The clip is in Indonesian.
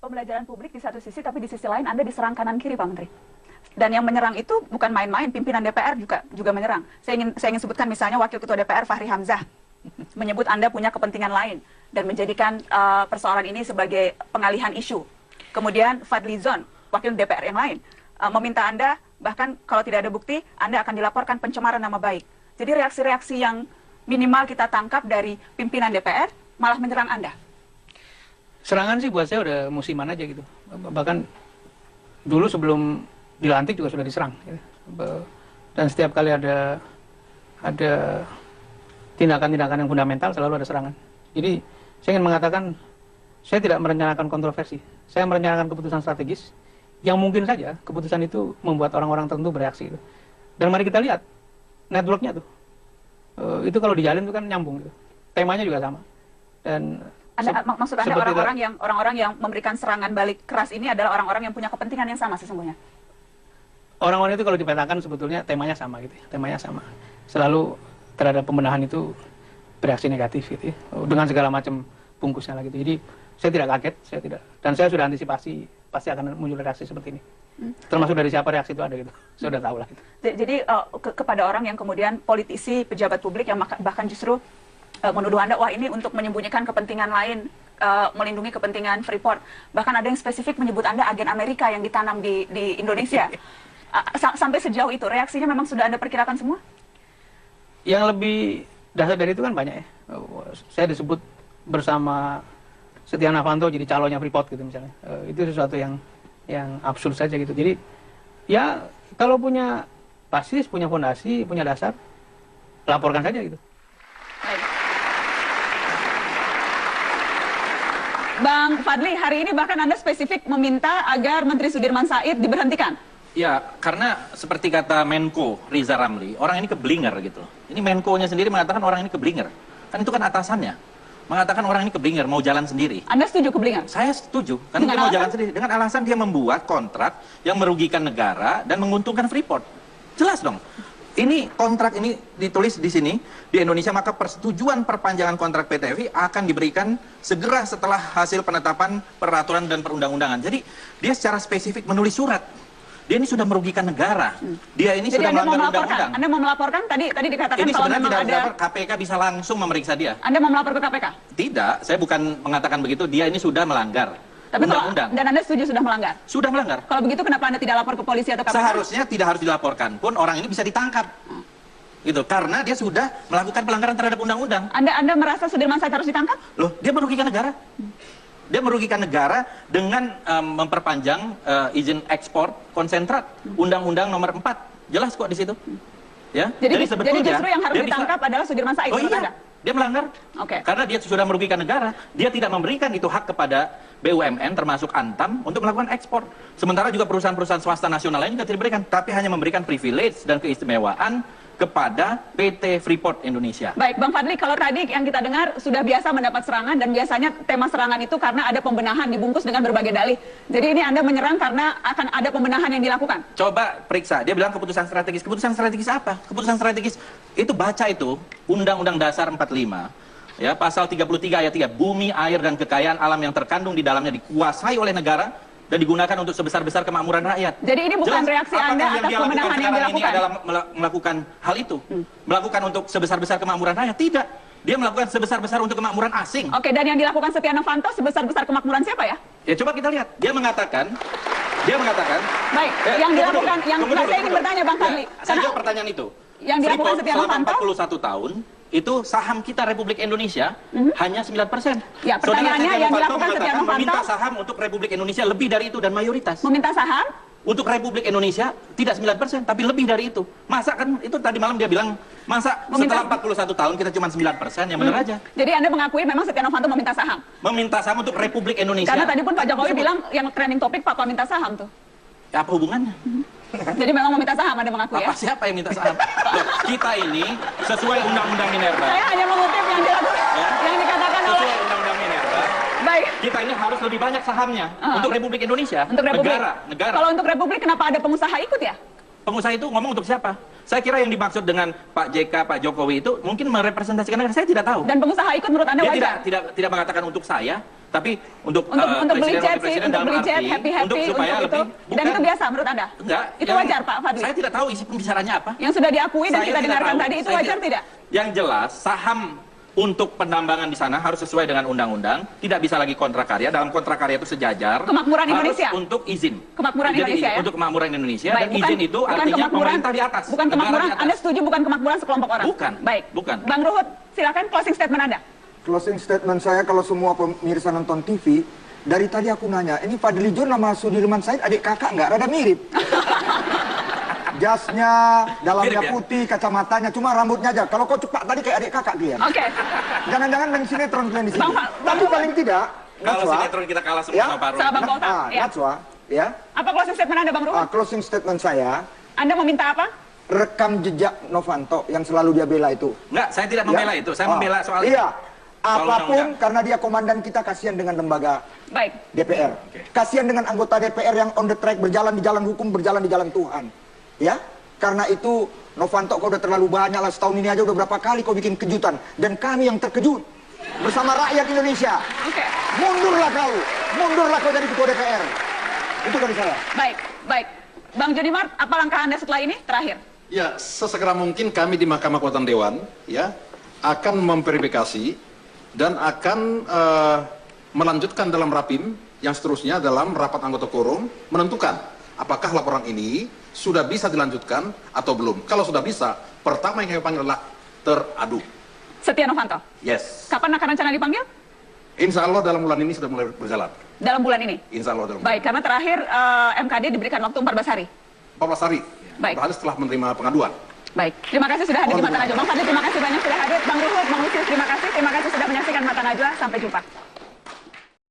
pembelajaran publik di satu sisi, tapi di sisi lain Anda diserang kanan kiri, Pak Menteri. Dan yang menyerang itu bukan main-main, pimpinan DPR juga menyerang. Saya ingin sebutkan misalnya Wakil Ketua DPR Fahri Hamzah menyebut Anda punya kepentingan lain dan menjadikan persoalan ini sebagai pengalihan isu. Kemudian Fadlizon, Wakil DPR yang lain, meminta Anda, bahkan kalau tidak ada bukti, Anda akan dilaporkan pencemaran nama baik. Jadi reaksi-reaksi yang minimal kita tangkap dari pimpinan DPR malah menyerang Anda. Serangan sih buat saya udah musiman aja gitu. Bahkan dulu sebelum dilantik juga sudah diserang. Gitu. Dan setiap kali ada tindakan-tindakan yang fundamental selalu ada serangan. Jadi saya ingin mengatakan saya tidak merencanakan kontroversi. Saya merencanakan keputusan strategis yang mungkin saja keputusan itu membuat orang-orang tertentu bereaksi. Gitu. Dan mari kita lihat networknya tuh. Itu kalau dijalin itu kan nyambung. Gitu. Temanya juga sama. Dan maksud Anda orang-orang yang memberikan serangan balik keras ini adalah orang-orang yang punya kepentingan yang sama sesungguhnya? Orang-orang itu kalau dipetakan sebetulnya temanya sama gitu ya. Temanya sama. Selalu terhadap pembenahan itu bereaksi negatif gitu ya. Dengan segala macam bungkusnya lah gitu. Jadi saya tidak kaget, dan saya sudah antisipasi pasti akan muncul reaksi seperti ini. Termasuk dari siapa reaksi itu ada gitu. Saya sudah tahu lah gitu. Jadi kepada orang yang kemudian politisi, pejabat publik yang bahkan justru menuduh Anda, wah ini untuk menyembunyikan kepentingan lain, melindungi kepentingan Freeport. Bahkan ada yang spesifik menyebut Anda agen Amerika yang ditanam di Indonesia. Sampai sejauh itu, reaksinya memang sudah Anda perkirakan semua? Yang lebih dasar dari itu kan banyak ya. Saya disebut bersama Setia Novanto jadi calonnya Freeport gitu misalnya. Itu sesuatu yang absurd saja gitu. Jadi ya kalau punya basis, punya fondasi, punya dasar, laporkan saja gitu. Bang Fadli, hari ini bahkan Anda spesifik meminta agar Menteri Sudirman Said diberhentikan. Ya, karena seperti kata Menko Riza Ramli, orang ini keblinger gitu. Ini Menko-nya sendiri mengatakan orang ini keblinger. Kan itu kan atasannya. Mengatakan orang ini keblinger, mau jalan sendiri. Anda setuju keblinger? Saya setuju, karena dia mau jalan sendiri. Dengan alasan dia membuat kontrak yang merugikan negara dan menguntungkan Freeport. Jelas dong. Ini kontrak ini ditulis di sini di Indonesia, maka persetujuan perpanjangan kontrak PT FI akan diberikan segera setelah hasil penetapan peraturan dan perundang-undangan. Jadi dia secara spesifik menulis surat. Dia ini sudah merugikan negara. Dia ini sudah melanggar undang-undang. Anda mau melaporkan? Tadi dikatakan ini kalau memang ada KPK bisa langsung memeriksa dia. Anda mau melapor ke KPK? Tidak, saya bukan mengatakan begitu. Dia ini sudah melanggar. Tapi dan Anda setuju sudah melanggar? Sudah melanggar. Kalau begitu kenapa Anda tidak lapor ke polisi atau KPK? Seharusnya tidak harus dilaporkan pun orang ini bisa ditangkap. Gitu, karena dia sudah melakukan pelanggaran terhadap undang-undang. Anda merasa Sudirman Said harus ditangkap? Loh, dia merugikan negara. Dia merugikan negara dengan memperpanjang izin ekspor konsentrat. Undang-undang nomor 4. Jelas kok di situ. Ya. Jadi justru yang harus ditangkap adalah Sudirman Said. Oh iya, dia melanggar. Oke. Karena dia sudah merugikan negara. Dia tidak memberikan itu hak kepada BUMN termasuk Antam untuk melakukan ekspor. Sementara juga perusahaan-perusahaan swasta nasional lain juga tidak diberikan, tapi hanya memberikan privilege dan keistimewaan kepada PT Freeport Indonesia. Baik, Bang Fadli, kalau tadi yang kita dengar sudah biasa mendapat serangan dan biasanya tema serangan itu karena ada pembenahan dibungkus dengan berbagai dalih. Jadi ini Anda menyerang karena akan ada pembenahan yang dilakukan? Coba periksa, dia bilang keputusan strategis. Keputusan strategis apa? Keputusan strategis itu baca itu Undang-Undang Dasar 45. Ya, pasal 33 ayat 3, bumi, air, dan kekayaan alam yang terkandung di dalamnya dikuasai oleh negara dan digunakan untuk sebesar-besar kemakmuran rakyat. Jadi ini bukan jelas, reaksi Anda atas pembenahan yang dilakukan? Ini adalah melakukan hal itu. Melakukan untuk sebesar-besar kemakmuran rakyat? Tidak. Dia melakukan sebesar-besar untuk kemakmuran asing. Oke, dan yang dilakukan Setia Novanto sebesar-besar kemakmuran siapa ya? Ya coba kita lihat. Dia mengatakan. Baik, yang dilakukan, saya ingin bertanya Bang Fadli. Saya jawab pertanyaan itu. Yang dilakukan Setia Novanto? Selama 41 tahun, itu saham kita Republik Indonesia hanya 9%. Ya, pertanyaannya yang dilakukan Setia Novanto meminta saham untuk Republik Indonesia lebih dari itu dan mayoritas. Meminta saham? Untuk Republik Indonesia tidak 9%, tapi lebih dari itu. Masa kan itu tadi malam dia bilang, masa setelah 41 tahun kita cuma 9%, yang benar aja. Jadi Anda mengakui memang Setia Novanto meminta saham? Meminta saham untuk Republik Indonesia. Karena tadi pun Pak Jokowi bilang yang trending topik Pak minta saham tuh. Ya, apa hubungannya? Jadi memang meminta saham, Anda mengakui ya? Siapa yang minta saham? Loh, kita ini sesuai Undang-Undang Minerba. Saya hanya mengutip yang dilakukan, yang dikatakan oleh... Sesuai Undang-Undang Minerba. Baik. Kita ini harus lebih banyak sahamnya untuk Republik Indonesia. Untuk Republik. Negara. Kalau untuk Republik kenapa ada pengusaha ikut ya? Pengusaha itu ngomong untuk siapa? Saya kira yang dimaksud dengan Pak JK, Pak Jokowi itu mungkin merepresentasikan negara. Saya tidak tahu. Dan pengusaha ikut menurut Anda wajar? Dia tidak mengatakan untuk saya, Tapi untuk beli jet sih, presiden untuk dalam beli jet, arti, happy-happy, untuk supaya untuk itu. lebih, Dan itu biasa menurut Anda? Enggak. Itu wajar, Pak Fadli? Saya tidak tahu isi pembicaranya apa. Yang sudah diakui dan Saya kita tidak dengarkan tahu. tadi, itu Saya wajar tidak? Yang jelas, saham untuk penambangan di sana harus sesuai dengan undang-undang, tidak bisa lagi kontrak karya. Dalam kontrak karya itu sejajar. Kemakmuran harus Indonesia? untuk izin. Kemakmuran Jadi, Indonesia ya? Untuk kemakmuran Indonesia. Baik, dan izin itu artinya pemerintah di atas. Bukan negara kemakmuran, di atas. Anda setuju bukan kemakmuran sekelompok orang? Bukan. Baik. Bukan. Bang Ruhut, silakan closing statement Anda. Closing statement saya, kalau semua pemirsa nonton TV, dari tadi aku nanya, ini Fadli John sama Sudirman Said adik kakak nggak? Rada mirip. Jasnya, dalamnya Mirip ya? putih, kacamatanya, cuma rambutnya aja. Kalau kau cepat tadi kayak adik kakak kalian. Oke. Jangan-jangan main sinetron kalian di sini. Bang Tapi paling tidak, Kalau Najwa, sinetron kita kalah semua Ya? sama Pak Ruhut. Sama Bang Bolta. Ya. Najwa, ya. Apa closing statement Anda, Bang Ruhut? Closing statement saya, Anda meminta apa? rekam jejak Novanto yang selalu dia bela itu. Enggak, saya tidak membela itu. Saya membela soal Iya. soal Apapun, undang-undang. karena dia komandan kita, kasihan dengan lembaga Baik. DPR. Kasihan dengan anggota DPR yang on the track, berjalan di jalan hukum, berjalan di jalan Tuhan. Ya, karena itu Novanto, kau udah terlalu banyak lah, setahun ini aja udah berapa kali kau bikin kejutan. Dan kami yang terkejut bersama rakyat Indonesia. Oke. Mundurlah kau jadi ketua DPR. Itu dari saya. Baik, baik. Bang Joni Mart, apa langkah Anda setelah ini? Terakhir. Ya, sesegera mungkin kami di Mahkamah Kehormatan Dewan ya akan memverifikasi dan akan melanjutkan dalam rapim yang seterusnya dalam rapat anggota quorum menentukan apakah laporan ini sudah bisa dilanjutkan atau belum. Kalau sudah bisa, pertama yang kami panggil adalah teradu. Setia Novanto. Yes. Kapan akan rencana dipanggil? Insya Allah dalam bulan ini sudah mulai berjalan. Dalam bulan ini. Insya Allah dalam Baik, karena terakhir MKD diberikan waktu 14 hari. 14 hari. Baik. 14 hari setelah menerima pengaduan. Baik, terima kasih sudah hadir di Mata Najwa. Bang Fadli, terima kasih banyak sudah hadir. Bang Ruhut, Bang Lusius, terima kasih. Terima kasih sudah menyaksikan Mata Najwa. Sampai jumpa.